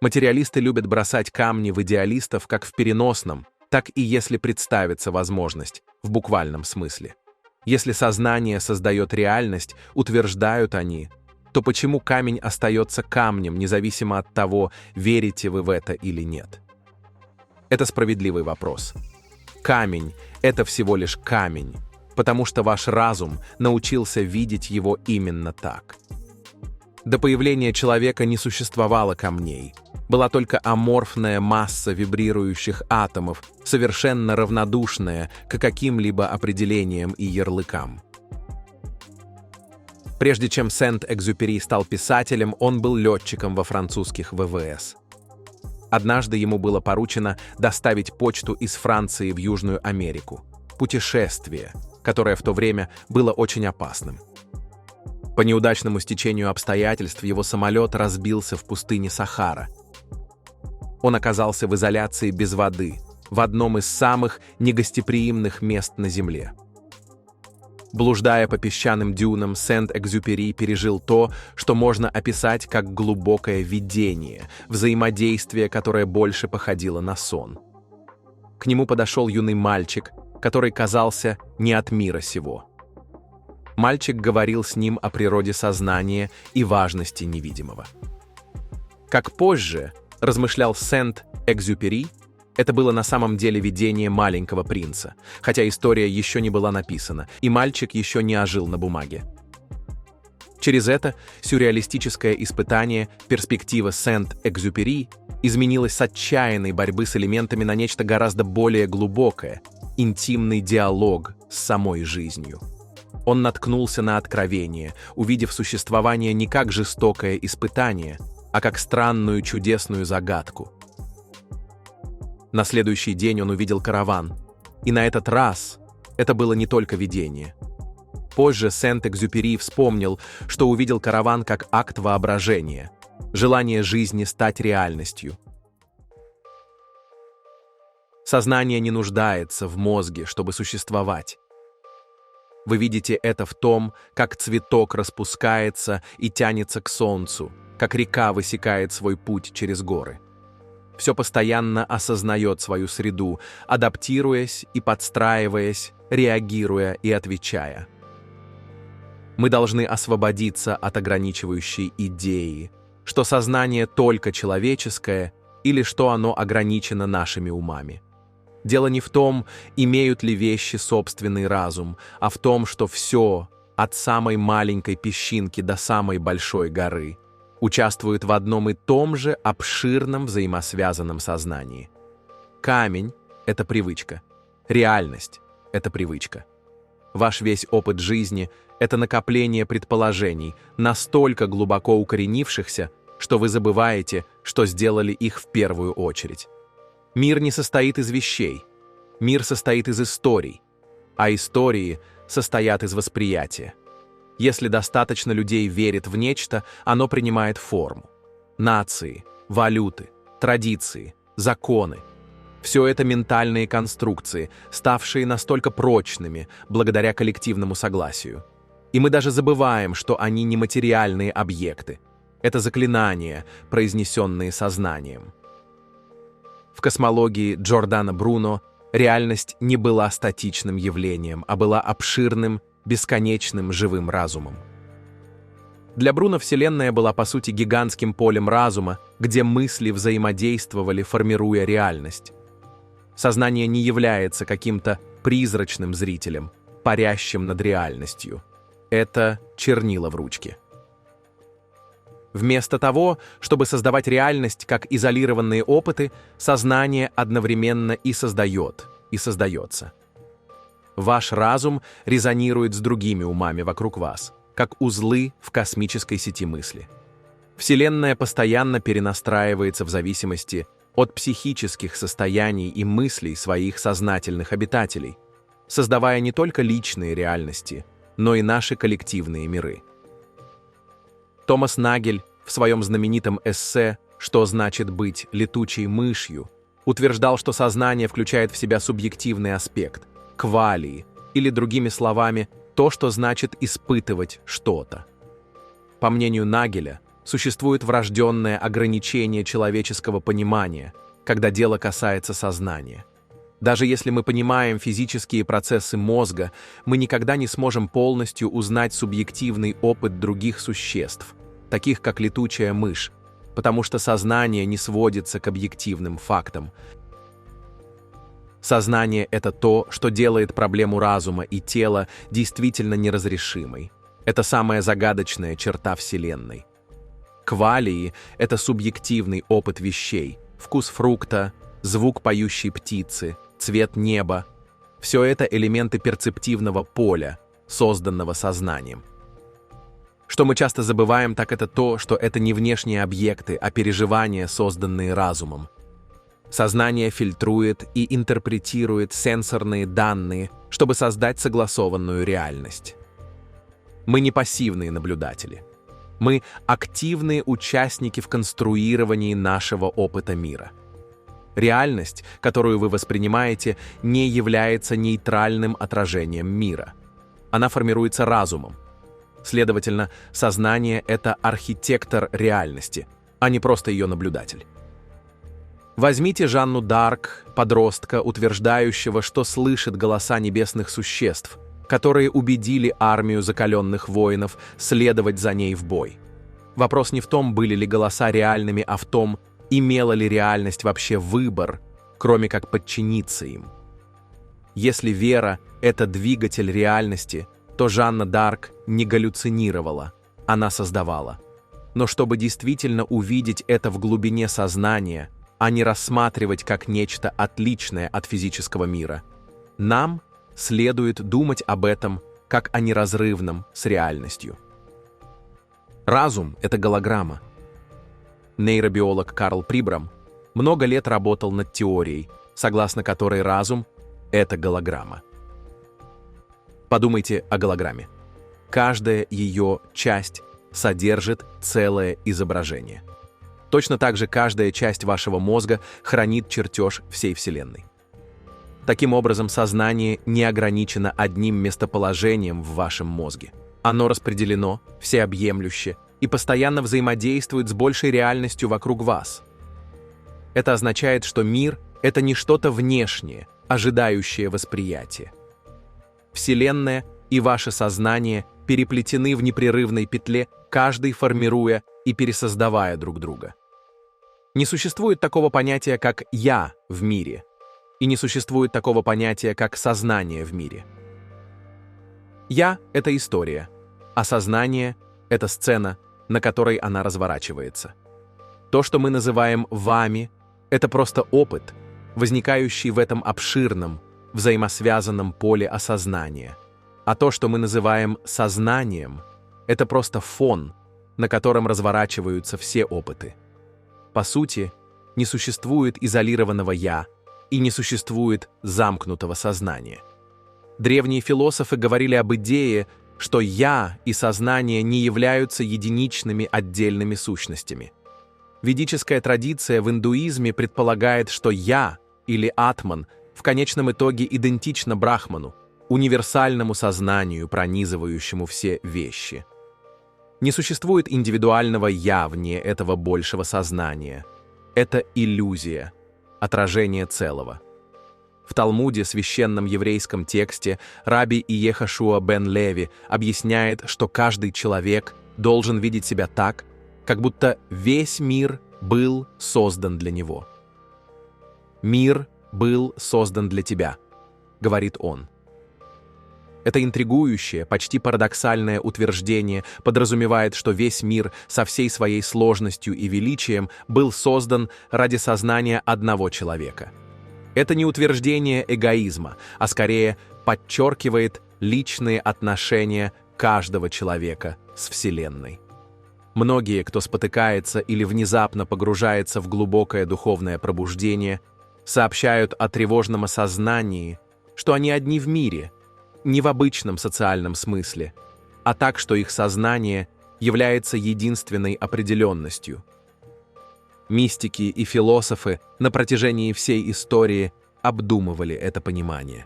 Материалисты любят бросать камни в идеалистов как в переносном, так и если представится возможность, в буквальном смысле. Если сознание создает реальность, утверждают они, то почему камень остается камнем, независимо от того, верите вы в это или нет? Это справедливый вопрос. Камень — это всего лишь камень, потому что ваш разум научился видеть его именно так. До появления человека не существовало камней. Была только аморфная масса вибрирующих атомов, совершенно равнодушная к каким-либо определениям и ярлыкам. Прежде чем Сент-Экзюпери стал писателем, он был летчиком во французских ВВС. Однажды ему было поручено доставить почту из Франции в Южную Америку. Путешествие, которое в то время было очень опасным. По неудачному стечению обстоятельств его самолет разбился в пустыне Сахара. Он оказался в изоляции без воды, в одном из самых негостеприимных мест на Земле. Блуждая по песчаным дюнам, Сент-Экзюпери пережил то, что можно описать как глубокое видение, взаимодействие, которое больше походило на сон. К нему подошел юный мальчик, который казался не от мира сего. Мальчик говорил с ним о природе сознания и важности невидимого. Как позже размышлял Сент-Экзюпери, это было на самом деле видение маленького принца, хотя история еще не была написана, и мальчик еще не ожил на бумаге. Через это сюрреалистическое испытание перспектива Сент-Экзюпери изменилась с отчаянной борьбы с элементами на нечто гораздо более глубокое – интимный диалог с самой жизнью. Он наткнулся на откровение, увидев существование не как жестокое испытание, а как странную чудесную загадку. На следующий день он увидел караван, и на этот раз это было не только видение. Позже Сент-Экзюпери вспомнил, что увидел караван как акт воображения, желание жизни стать реальностью. Сознание не нуждается в мозге, чтобы существовать. Вы видите это в том, как цветок распускается и тянется к солнцу, как река высекает свой путь через горы. Все постоянно осознает свою среду, адаптируясь и подстраиваясь, реагируя и отвечая. Мы должны освободиться от ограничивающей идеи, что сознание только человеческое или что оно ограничено нашими умами. Дело не в том, имеют ли вещи собственный разум, а в том, что все, от самой маленькой песчинки до самой большой горы, участвует в одном и том же обширном взаимосвязанном сознании. Камень — это привычка. Реальность — это привычка. Ваш весь опыт жизни — это накопление предположений, настолько глубоко укоренившихся, что вы забываете, что сделали их в первую очередь. Мир не состоит из вещей. Мир состоит из историй, а истории состоят из восприятия. Если достаточно людей верит в нечто, оно принимает форму. Нации, валюты, традиции, законы. Все это ментальные конструкции, ставшие настолько прочными благодаря коллективному согласию. И мы даже забываем, что они нематериальные объекты. Это заклинания, произнесенные сознанием. В космологии Джордано Бруно реальность не была статичным явлением, а была обширным, бесконечным живым разумом. Для Бруно Вселенная была по сути гигантским полем разума, где мысли взаимодействовали, формируя реальность. Сознание не является каким-то призрачным зрителем, парящим над реальностью. Это чернила в ручке. Вместо того, чтобы создавать реальность как изолированные опыты, сознание одновременно и создает, и создается. Ваш разум резонирует с другими умами вокруг вас, как узлы в космической сети мысли. Вселенная постоянно перенастраивается в зависимости от психических состояний и мыслей своих сознательных обитателей, создавая не только личные реальности, но и наши коллективные миры. Томас Нагель в своем знаменитом эссе «Что значит быть летучей мышью» утверждал, что сознание включает в себя субъективный аспект, квалии, или, другими словами, то, что значит испытывать что-то. По мнению Нагеля, Существует врожденное ограничение человеческого понимания, когда дело касается сознания. Даже если мы понимаем физические процессы мозга, мы никогда не сможем полностью узнать субъективный опыт других существ, таких как летучая мышь, потому что сознание не сводится к объективным фактам. Сознание — это то, что делает проблему разума и тела действительно неразрешимой. Это самая загадочная черта Вселенной. Квалии — это субъективный опыт вещей, вкус фрукта, звук поющей птицы, цвет неба. Все это элементы перцептивного поля, созданного сознанием. Что мы часто забываем, так это то, что это не внешние объекты, а переживания, созданные разумом. Сознание фильтрует и интерпретирует сенсорные данные, чтобы создать согласованную реальность. Мы не пассивные наблюдатели. Мы активные участники в конструировании нашего опыта мира. Реальность, которую вы воспринимаете, не является нейтральным отражением мира. Она формируется разумом. Следовательно, сознание — это архитектор реальности, а не просто ее наблюдатель. Возьмите Жанну д'Арк, подростка, утверждающего, что слышит голоса небесных существ, которые убедили армию закаленных воинов следовать за ней в бой. Вопрос не в том, были ли голоса реальными, а в том, имела ли реальность вообще выбор, кроме как подчиниться им. Если вера — это двигатель реальности, то Жанна д'Арк не галлюцинировала, она создавала. Но чтобы действительно увидеть это в глубине сознания, а не рассматривать как нечто отличное от физического мира, нам следует думать об этом как о неразрывном с реальностью. Разум — это голограмма. Нейробиолог Карл Прибрам много лет работал над теорией, согласно которой разум — это голограмма. Подумайте о голограмме. Каждая ее часть содержит целое изображение. Точно так же каждая часть вашего мозга хранит чертеж всей Вселенной. Таким образом, сознание не ограничено одним местоположением в вашем мозге. Оно распределено, всеобъемлюще и постоянно взаимодействует с большей реальностью вокруг вас. Это означает, что мир — это не что-то внешнее, ожидающее восприятия. Вселенная и ваше сознание переплетены в непрерывной петле, каждый формируя и пересоздавая друг друга. Не существует такого понятия, как «я» в мире, и не существует такого понятия, как «сознание» в мире. «Я» — это история, а сознание — это сцена, на которой она разворачивается. То, что мы называем «вами», — это просто опыт, возникающий в этом обширном, взаимосвязанном поле осознания. А то, что мы называем сознанием, это просто фон, на котором разворачиваются все опыты. По сути, не существует изолированного «я» и не существует замкнутого сознания. Древние философы говорили об идее, что «я» и сознание не являются единичными отдельными сущностями. Ведическая традиция в индуизме предполагает, что «я» или «атман» в конечном итоге идентично Брахману, универсальному сознанию, пронизывающему все вещи. Не существует индивидуального «я» вне этого большего сознания. Это иллюзия, отражение целого. В Талмуде, священном еврейском тексте, раби Иехашуа бен Леви объясняет, что каждый человек должен видеть себя так, как будто весь мир был создан для него. «Мир был создан для тебя», — говорит он. Это интригующее, почти парадоксальное утверждение подразумевает, что весь мир со всей своей сложностью и величием был создан ради сознания одного человека. Это не утверждение эгоизма, а скорее подчеркивает личные отношения каждого человека с Вселенной. Многие, кто спотыкается или внезапно погружается в глубокое духовное пробуждение, сообщают о тревожном осознании, что они одни в мире, не в обычном социальном смысле, а так, что их сознание является единственной определенностью. Мистики и философы на протяжении всей истории обдумывали это понимание.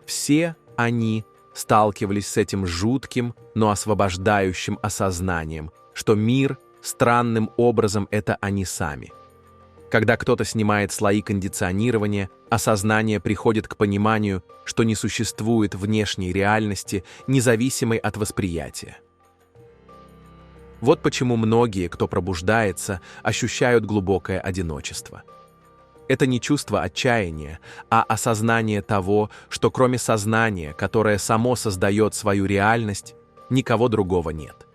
Все они сталкивались с этим жутким, но освобождающим осознанием, что мир странным образом это они сами. Когда кто-то снимает слои кондиционирования, осознание приходит к пониманию, что не существует внешней реальности, независимой от восприятия. Вот почему многие, кто пробуждается, ощущают глубокое одиночество. Это не чувство отчаяния, а осознание того, что кроме сознания, которое само создает свою реальность, никого другого нет.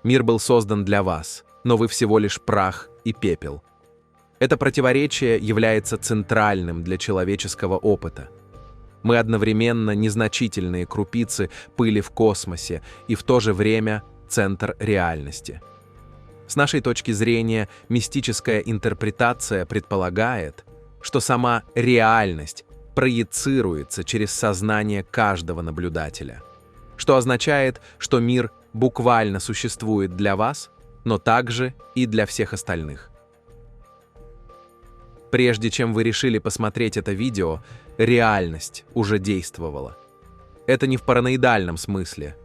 Мир был создан для вас, но вы всего лишь прах и пепел. Это противоречие является центральным для человеческого опыта. Мы одновременно незначительные крупицы пыли в космосе и в то же время центр реальности. С нашей точки зрения, мистическая интерпретация предполагает, что сама реальность проецируется через сознание каждого наблюдателя, что означает, что мир буквально существует для вас, но также и для всех остальных. Прежде чем вы решили посмотреть это видео, реальность уже действовала. Это не в параноидальном смысле,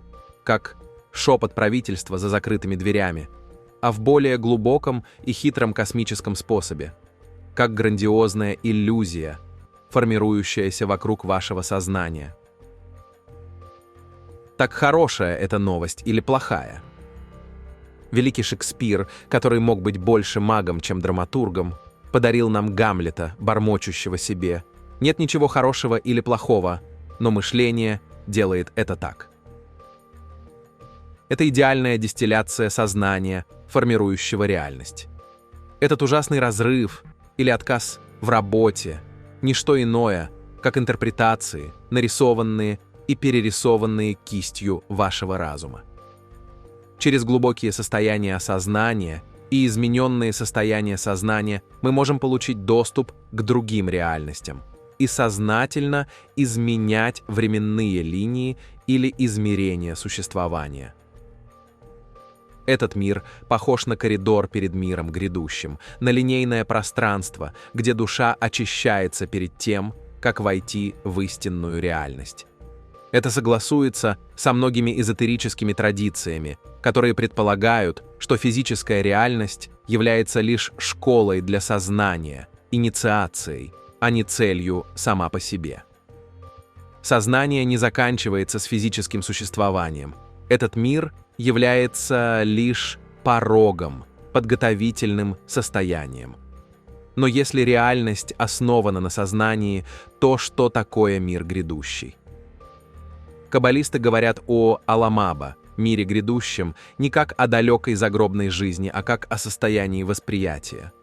как шепот правительства за закрытыми дверями, а в более глубоком и хитром космическом способе, как грандиозная иллюзия, формирующаяся вокруг вашего сознания. Так хорошая эта новость или плохая? Великий Шекспир, который мог быть больше магом, чем драматургом, подарил нам Гамлета, бормочущего себе: «Нет ничего хорошего или плохого, но мышление делает это так». Это идеальная дистилляция сознания, формирующего реальность. Этот ужасный разрыв или отказ в работе – ничто иное, как интерпретации, нарисованные и перерисованные кистью вашего разума. Через глубокие состояния осознания и измененные состояния сознания мы можем получить доступ к другим реальностям и сознательно изменять временные линии или измерения существования. Этот мир похож на коридор перед миром грядущим, на линейное пространство, где душа очищается перед тем, как войти в истинную реальность. Это согласуется со многими эзотерическими традициями, которые предполагают, что физическая реальность является лишь школой для сознания, инициацией, а не целью сама по себе. Сознание не заканчивается с физическим существованием. Этот мир является лишь порогом, подготовительным состоянием. Но если реальность основана на сознании, то что такое мир грядущий? Каббалисты говорят о Аламаба, мире грядущем, не как о далекой загробной жизни, а как о состоянии восприятия.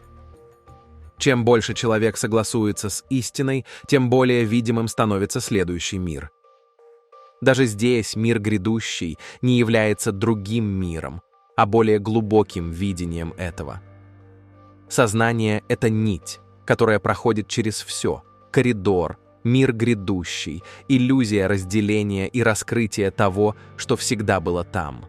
Чем больше человек согласуется с истиной, тем более видимым становится следующий мир. Даже здесь мир грядущий не является другим миром, а более глубоким видением этого. Сознание — это нить, которая проходит через все, коридор, мир грядущий, иллюзия разделения и раскрытия того, что всегда было там.